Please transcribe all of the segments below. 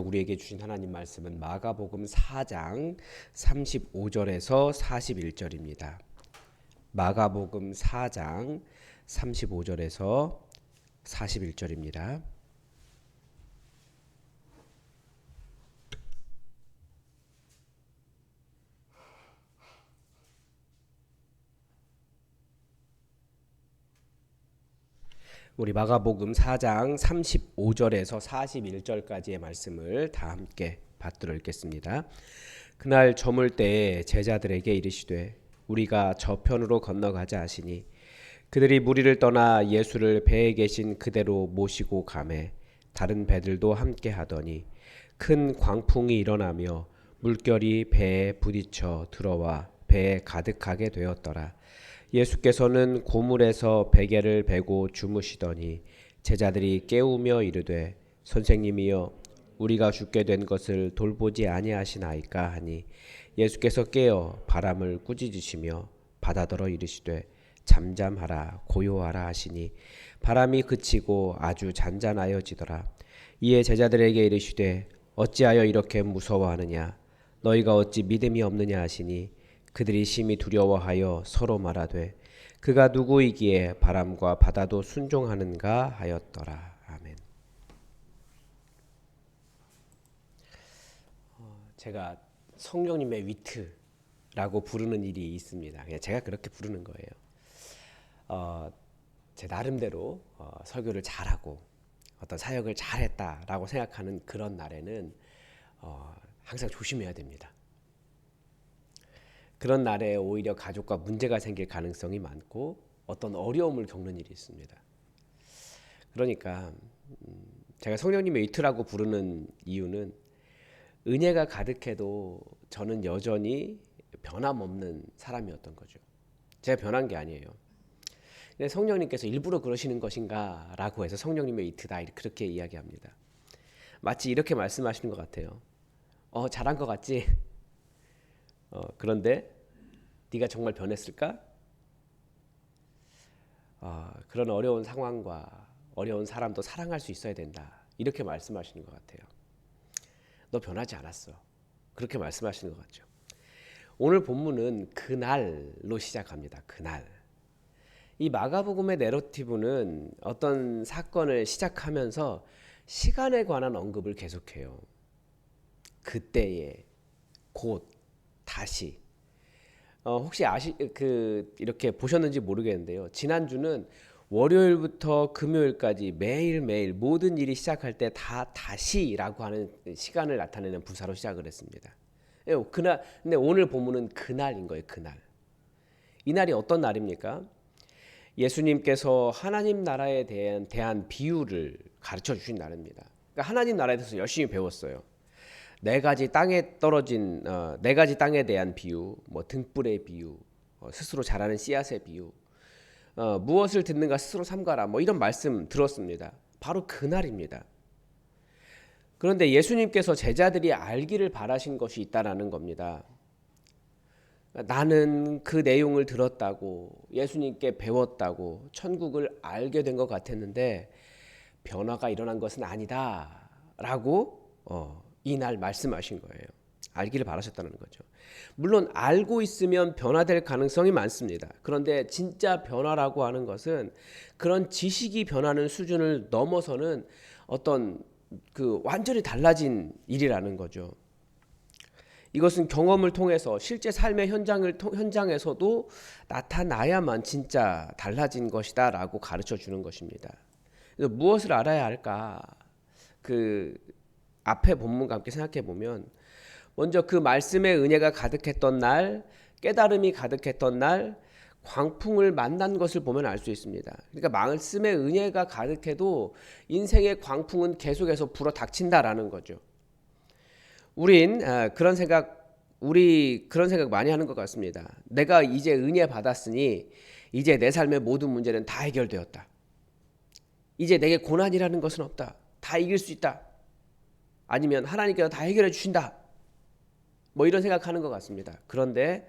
우리에게 주신 하나님 말씀은 마가복음 4장 35절에서 41절입니다. 마가복음 4장 35절에서 41절입니다. 우리 마가복음 4장 35절에서 41절까지의 말씀을 다 함께 받들어 읽겠습니다. 그날 저물 때에 제자들에게 이르시되 우리가 저편으로 건너가자 하시니 그들이 무리를 떠나 예수를 배에 계신 그대로 모시고 가매 다른 배들도 함께 하더니 큰 광풍이 일어나며 물결이 배에 부딪혀 들어와 배에 가득하게 되었더라. 예수께서는 고물에서 베개를 베고 주무시더니 제자들이 깨우며 이르되 선생님이여 우리가 죽게 된 것을 돌보지 아니하시나이까 하니 예수께서 깨어 바람을 꾸짖으시며 바다더러 이르시되 잠잠하라 고요하라 하시니 바람이 그치고 아주 잔잔하여지더라. 이에 제자들에게 이르시되 어찌하여 이렇게 무서워하느냐 너희가 어찌 믿음이 없느냐 하시니 그들이 심히 두려워하여 서로 말하되 그가 누구이기에 바람과 바다도 순종하는가 하였더라. 아멘. 제가 성령님의 위트라고 부르는 일이 있습니다. 그냥 제가 그렇게 부르는 거예요. 제 나름대로 설교를 잘하고 어떤 사역을 잘했다라고 생각하는 그런 날에는 항상 조심해야 됩니다. 그런 날에 오히려 가족과 문제가 생길 가능성이 많고 어떤 어려움을 겪는 일이 있습니다. 그러니까 제가 성령님의 이틀라고 부르는 이유는 은혜가 가득해도 저는 여전히 변함없는 사람이었던 거죠. 제가 변한 게 아니에요. 근데 성령님께서 일부러 그러시는 것인가 라고 해서 성령님의 이트다 그렇게 이야기합니다. 마치 이렇게 말씀하시는 것 같아요. 잘한 것 같지? 그런데 네가 정말 변했을까? 그런 어려운 상황과 어려운 사람도 사랑할 수 있어야 된다. 이렇게 말씀하시는 것 같아요. 너 변하지 않았어. 그렇게 말씀하시는 것 같죠. 오늘 본문은 그날로 시작합니다. 그날. 이 마가복음의 내러티브는 어떤 사건을 시작하면서 시간에 관한 언급을 계속해요. 그때에 곧 다시 혹시 이렇게 보셨는지 모르겠는데요. 지난주는 월요일부터 금요일까지 매일매일 모든 일이 시작할 때 다 다시라고 하는 시간을 나타내는 부사로 시작을 했습니다. 근데 오늘 본문은 그날인 거예요. 그날. 이 날이 어떤 날입니까? 예수님께서 하나님 나라에 대한 비유를 가르쳐 주신 날입니다. 그러니까 하나님 나라에 대해서 열심히 배웠어요. 네 가지 땅에 대한 비유, 등불의 비유, 스스로 자라는 씨앗의 비유, 무엇을 듣는가 스스로 삼가라, 이런 말씀 들었습니다. 바로 그날입니다. 그런데 예수님께서 제자들이 알기를 바라신 것이 있다라는 겁니다. 나는 그 내용을 들었다고, 예수님께 배웠다고, 천국을 알게 된 것 같았는데 변화가 일어난 것은 아니다라고 이날 말씀하신 거예요. 알기를 바라셨다는 거죠. 물론 알고 있으면 변화될 가능성이 많습니다. 그런데 진짜 변화라고 하는 것은 그런 지식이 변하는 수준을 넘어서는 어떤 완전히 달라진 일이라는 거죠. 이것은 경험을 통해서 실제 삶의 현장에서도 나타나야만 진짜 달라진 것이다라고 가르쳐 주는 것입니다. 그래서 무엇을 알아야 할까? 앞에 본문과 함께 생각해 보면 먼저 그 말씀의 은혜가 가득했던 날, 깨달음이 가득했던 날, 광풍을 만난 것을 보면 알 수 있습니다. 그러니까 말씀의 은혜가 가득해도 인생의 광풍은 계속해서 불어 닥친다라는 거죠. 우리 그런 생각 많이 하는 것 같습니다. 내가 이제 은혜 받았으니 이제 내 삶의 모든 문제는 다 해결되었다. 이제 내게 고난이라는 것은 없다. 다 이길 수 있다. 아니면 하나님께서 다 해결해 주신다. 이런 생각하는 것 같습니다. 그런데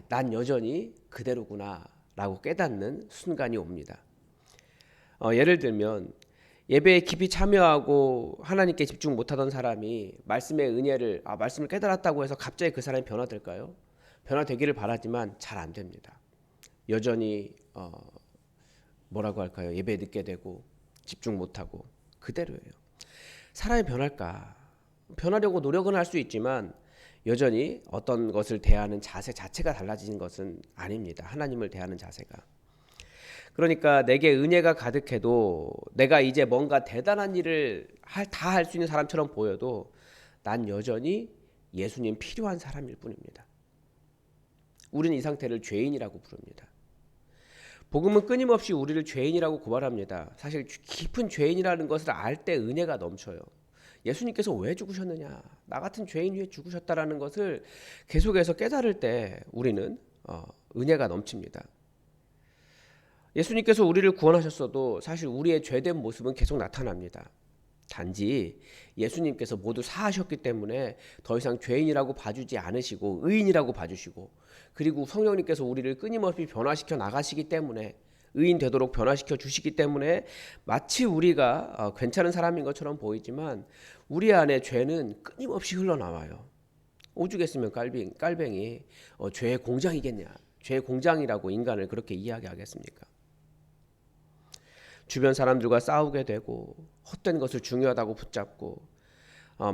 난 여전히 그대로구나 라고 깨닫는 순간이 옵니다. 예를 들면 예배에 깊이 참여하고 하나님께 집중 못하던 사람이 말씀의 은혜를 말씀을 깨달았다고 해서 갑자기 그 사람이 변화될까요? 변화되기를 바라지만 잘 안 됩니다. 여전히 뭐라고 할까요? 예배에 늦게 되고 집중 못하고 그대로예요. 사람이 변할까? 변하려고 노력은 할 수 있지만 여전히 어떤 것을 대하는 자세 자체가 달라지는 것은 아닙니다. 하나님을 대하는 자세가. 그러니까 내게 은혜가 가득해도 내가 이제 뭔가 대단한 일을 다 할 수 있는 사람처럼 보여도 난 여전히 예수님 필요한 사람일 뿐입니다. 우리는 이 상태를 죄인이라고 부릅니다. 복음은 끊임없이 우리를 죄인이라고 고발합니다. 사실 깊은 죄인이라는 것을 알 때 은혜가 넘쳐요. 예수님께서 왜 죽으셨느냐, 나 같은 죄인 위해 죽으셨다라는 것을 계속해서 깨달을 때 우리는 은혜가 넘칩니다. 예수님께서 우리를 구원하셨어도 사실 우리의 죄된 모습은 계속 나타납니다. 단지 예수님께서 모두 사하셨기 때문에 더 이상 죄인이라고 봐주지 않으시고 의인이라고 봐주시고, 그리고 성령님께서 우리를 끊임없이 변화시켜 나가시기 때문에, 의인 되도록 변화시켜 주시기 때문에 마치 우리가 괜찮은 사람인 것처럼 보이지만 우리 안에 죄는 끊임없이 흘러나와요. 오죽했으면 깔뱅이 죄의 공장이겠냐, 죄의 공장이라고 인간을 그렇게 이야기하겠습니까? 주변 사람들과 싸우게 되고 헛된 것을 중요하다고 붙잡고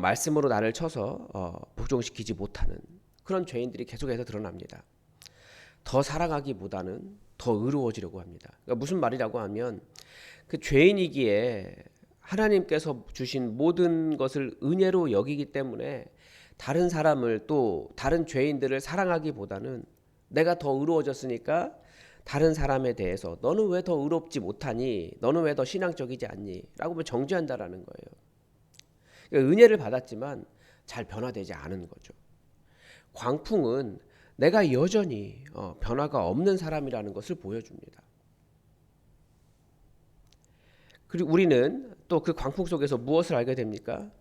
말씀으로 나를 쳐서 복종시키지 못하는 그런 죄인들이 계속해서 드러납니다. 더 사랑하기보다는 더 의로워지려고 합니다. 그러니까 무슨 말이라고 하면, 그 죄인이기에 하나님께서 주신 모든 것을 은혜로 여기기 때문에 다른 사람을, 또 다른 죄인들을 사랑하기보다는 내가 더 의로워졌으니까 다른 사람에 대해서 너는 왜 더 의롭지 못하니? 너는 왜 더 신앙적이지 않니? 라고 정죄한다라는 거예요. 그러니까 은혜를 받았지만 잘 변화되지 않은 거죠. 광풍은 내가 여전히 변화가 없는 사람이라는 것을 보여줍니다. 그리고 우리는 또 그 광풍 속에서 무엇을 알게 됩니까?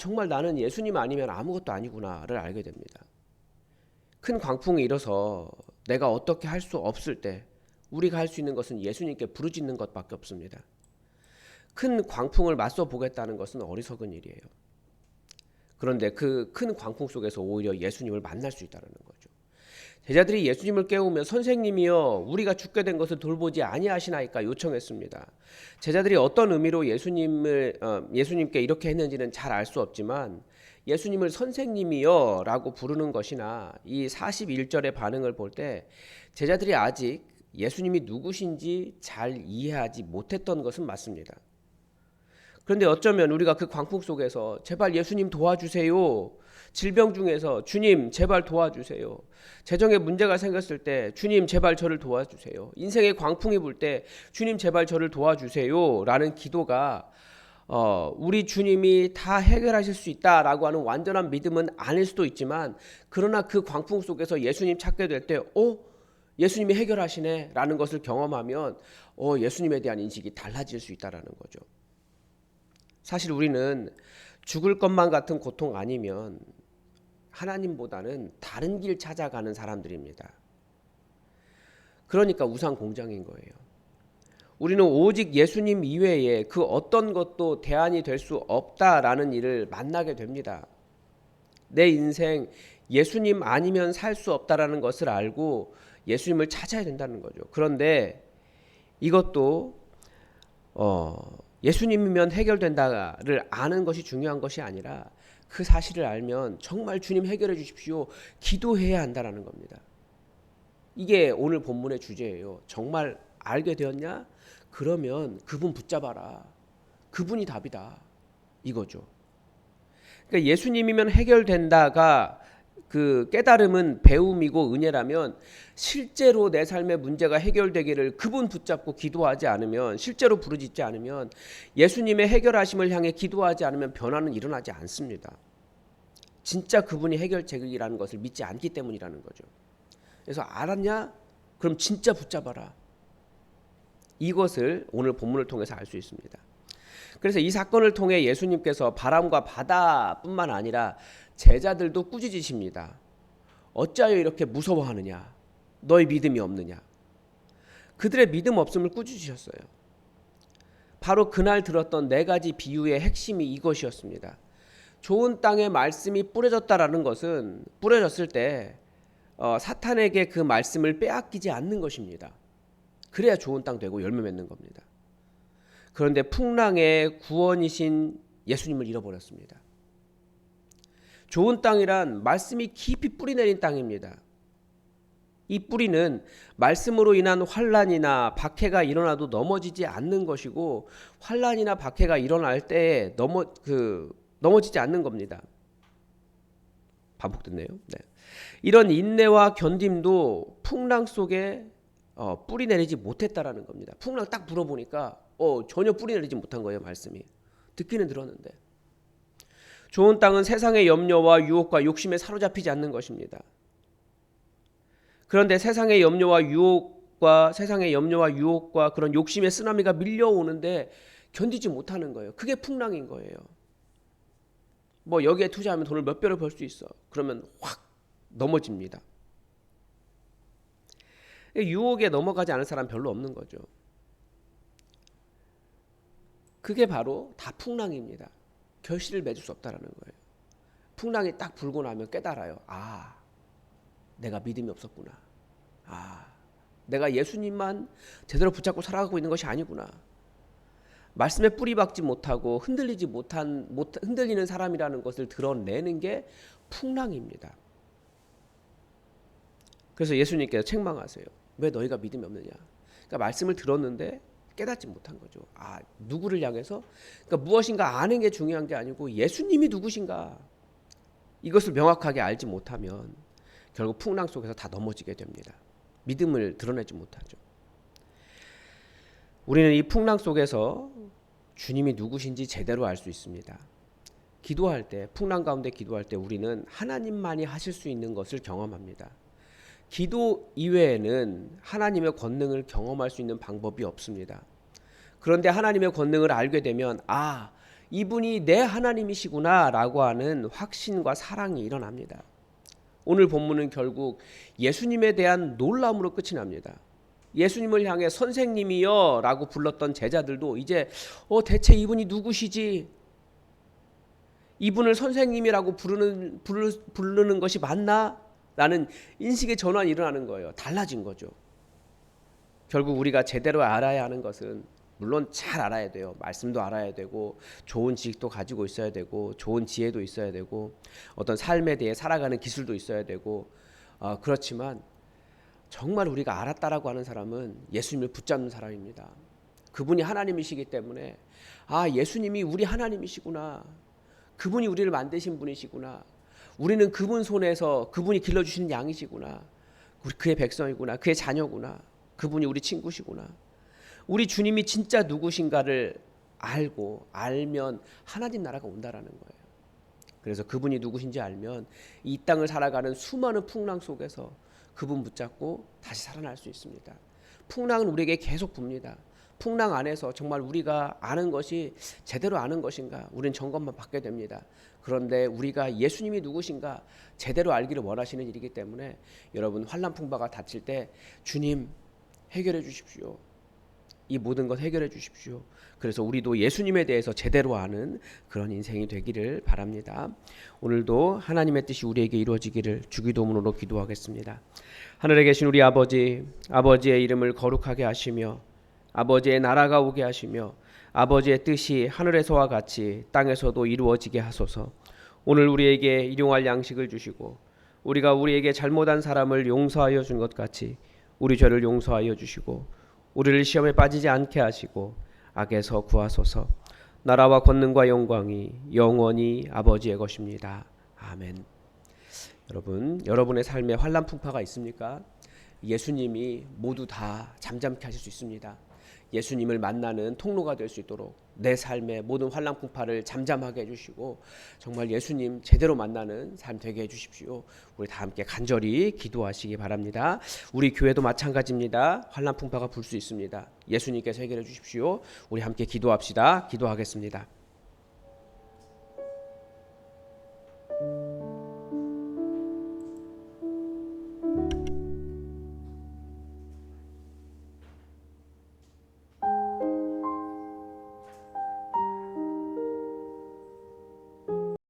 정말 나는 예수님 아니면 아무것도 아니구나를 알게 됩니다. 큰 광풍이 일어서 내가 어떻게 할 수 없을 때 우리가 할 수 있는 것은 예수님께 부르짖는 것밖에 없습니다. 큰 광풍을 맞서 보겠다는 것은 어리석은 일이에요. 그런데 그 큰 광풍 속에서 오히려 예수님을 만날 수 있다는 거죠. 제자들이 예수님을 깨우며 선생님이여 우리가 죽게 된 것을 돌보지 아니하시나이까 요청했습니다. 제자들이 어떤 의미로 예수님께 이렇게 했는지는 잘 알 수 없지만 예수님을 선생님이여 라고 부르는 것이나 이 41절의 반응을 볼 때 제자들이 아직 예수님이 누구신지 잘 이해하지 못했던 것은 맞습니다. 그런데 어쩌면 우리가 그 광풍 속에서 제발 예수님 도와주세요, 질병 중에서 주님 제발 도와주세요, 재정에 문제가 생겼을 때 주님 제발 저를 도와주세요, 인생의 광풍이 불 때 주님 제발 저를 도와주세요 라는 기도가 우리 주님이 다 해결하실 수 있다라고 하는 완전한 믿음은 아닐 수도 있지만, 그러나 그 광풍 속에서 예수님 찾게 될 때 예수님이 해결하시네 라는 것을 경험하면 예수님에 대한 인식이 달라질 수 있다라는 거죠. 사실 우리는 죽을 것만 같은 고통 아니면 하나님보다는 다른 길 찾아가는 사람들입니다. 그러니까 우상 공장인 거예요. 우리는 오직 예수님 이외에 그 어떤 것도 대안이 될 수 없다라는 일을 만나게 됩니다. 내 인생 예수님 아니면 살 수 없다라는 것을 알고 예수님을 찾아야 된다는 거죠. 그런데 이것도 예수님이면 해결된다를 아는 것이 중요한 것이 아니라 그 사실을 알면 정말 주님 해결해 주십시오, 기도해야 한다라는 겁니다. 이게 오늘 본문의 주제예요. 정말 알게 되었냐? 그러면 그분 붙잡아라. 그분이 답이다. 이거죠. 그러니까 예수님이면 해결된다가 그 깨달음은 배움이고 은혜라면, 실제로 내 삶의 문제가 해결되기를 그분 붙잡고 기도하지 않으면, 실제로 부르짖지 않으면, 예수님의 해결하심을 향해 기도하지 않으면 변화는 일어나지 않습니다. 진짜 그분이 해결책이라는 것을 믿지 않기 때문이라는 거죠. 그래서 알았냐? 그럼 진짜 붙잡아라. 이것을 오늘 본문을 통해서 알 수 있습니다. 그래서 이 사건을 통해 예수님께서 바람과 바다뿐만 아니라 제자들도 꾸짖으십니다. 어찌하여 이렇게 무서워하느냐? 너희 믿음이 없느냐? 그들의 믿음 없음을 꾸짖으셨어요. 바로 그날 들었던 네 가지 비유의 핵심이 이것이었습니다. 좋은 땅에 말씀이 뿌려졌다라는 것은 뿌려졌을 때 사탄에게 그 말씀을 빼앗기지 않는 것입니다. 그래야 좋은 땅 되고 열매 맺는 겁니다. 그런데 풍랑의 구원이신 예수님을 잃어버렸습니다. 좋은 땅이란 말씀이 깊이 뿌리 내린 땅입니다. 이 뿌리는 말씀으로 인한 환난이나 박해가 일어나도 넘어지지 않는 것이고, 환난이나 박해가 일어날 때 넘어지지 않는 겁니다. 반복됐네요. 네. 이런 인내와 견딤도 풍랑 속에 뿌리 내리지 못했다라는 겁니다. 풍랑 딱 불어보니까 전혀 뿌리 내리지 못한 거예요. 말씀이 듣기는 들었는데. 좋은 땅은 세상의 염려와 유혹과 욕심에 사로잡히지 않는 것입니다. 그런데 세상의 염려와 유혹과 그런 욕심의 쓰나미가 밀려오는데 견디지 못하는 거예요. 그게 풍랑인 거예요. 뭐 여기에 투자하면 돈을 몇 배로 벌 수 있어. 그러면 확 넘어집니다. 유혹에 넘어가지 않을 사람 별로 없는 거죠. 그게 바로 다 풍랑입니다. 결실을 맺을 수 없다라는 거예요. 풍랑이 딱 불고 나면 깨달아요. 내가 믿음이 없었구나. 내가 예수님만 제대로 붙잡고 살아가고 있는 것이 아니구나. 말씀에 뿌리 박지 못하고 흔들리는 사람이라는 것을 드러내는 게 풍랑입니다. 그래서 예수님께서 책망하세요. 왜 너희가 믿음이 없느냐. 그러니까 말씀을 들었는데 깨닫지 못한 거죠. 누구를 향해서? 그러니까 무엇인가 아는 게 중요한 게 아니고 예수님이 누구신가. 이것을 명확하게 알지 못하면 결국 풍랑 속에서 다 넘어지게 됩니다. 믿음을 드러내지 못하죠. 우리는 이 풍랑 속에서 주님이 누구신지 제대로 알 수 있습니다. 기도할 때, 풍랑 가운데 기도할 때 우리는 하나님만이 하실 수 있는 것을 경험합니다. 기도 이외에는 하나님의 권능을 경험할 수 있는 방법이 없습니다. 그런데 하나님의 권능을 알게 되면 이분이 내 하나님이시구나 라고 하는 확신과 사랑이 일어납니다. 오늘 본문은 결국 예수님에 대한 놀라움으로 끝이 납니다. 예수님을 향해 선생님이여 라고 불렀던 제자들도 이제 대체 이분이 누구시지? 이분을 선생님이라고 부르는 것이 맞나? 라는 인식의 전환이 일어나는 거예요. 달라진 거죠. 결국 우리가 제대로 알아야 하는 것은 물론 잘 알아야 돼요. 말씀도 알아야 되고 좋은 지식도 가지고 있어야 되고 좋은 지혜도 있어야 되고 어떤 삶에 대해 살아가는 기술도 있어야 되고 그렇지만 정말 우리가 알았다라고 하는 사람은 예수님을 붙잡는 사람입니다. 그분이 하나님이시기 때문에 예수님이 우리 하나님이시구나. 그분이 우리를 만드신 분이시구나. 우리는 그분 손에서 그분이 길러주시는 양이시구나. 그의 백성이구나. 그의 자녀구나. 그분이 우리 친구시구나. 우리 주님이 진짜 누구신가를 알면 하나님 나라가 온다라는 거예요. 그래서 그분이 누구신지 알면 이 땅을 살아가는 수많은 풍랑 속에서 그분 붙잡고 다시 살아날 수 있습니다. 풍랑은 우리에게 계속 붑니다. 풍랑 안에서 정말 우리가 아는 것이 제대로 아는 것인가 우리는 점검만 받게 됩니다. 그런데 우리가 예수님이 누구신가 제대로 알기를 원하시는 일이기 때문에 여러분 환난 풍파가 닥칠 때 주님 해결해 주십시오. 이 모든 것 해결해 주십시오. 그래서 우리도 예수님에 대해서 제대로 아는 그런 인생이 되기를 바랍니다. 오늘도 하나님의 뜻이 우리에게 이루어지기를 주기도문으로 기도하겠습니다. 하늘에 계신 우리 아버지, 아버지의 이름을 거룩하게 하시며 아버지의 나라가 오게 하시며 아버지의 뜻이 하늘에서와 같이 땅에서도 이루어지게 하소서. 오늘 우리에게 일용할 양식을 주시고 우리가 우리에게 잘못한 사람을 용서하여 준 것 같이 우리 죄를 용서하여 주시고 우리를 시험에 빠지지 않게 하시고 악에서 구하소서. 나라와 권능과 영광이 영원히 아버지의 것입니다. 아멘. 여러분의 삶에 환난 풍파가 있습니까? 예수님이 모두 다 잠잠케 하실 수 있습니다. 예수님을 만나는 통로가 될 수 있도록 내 삶의 모든 환난 풍파를 잠잠하게 해주시고 정말 예수님 제대로 만나는 삶 되게 해주십시오. 우리 다 함께 간절히 기도하시기 바랍니다. 우리 교회도 마찬가지입니다. 환난 풍파가 불 수 있습니다. 예수님께서 해결해 주십시오. 우리 함께 기도합시다. 기도하겠습니다.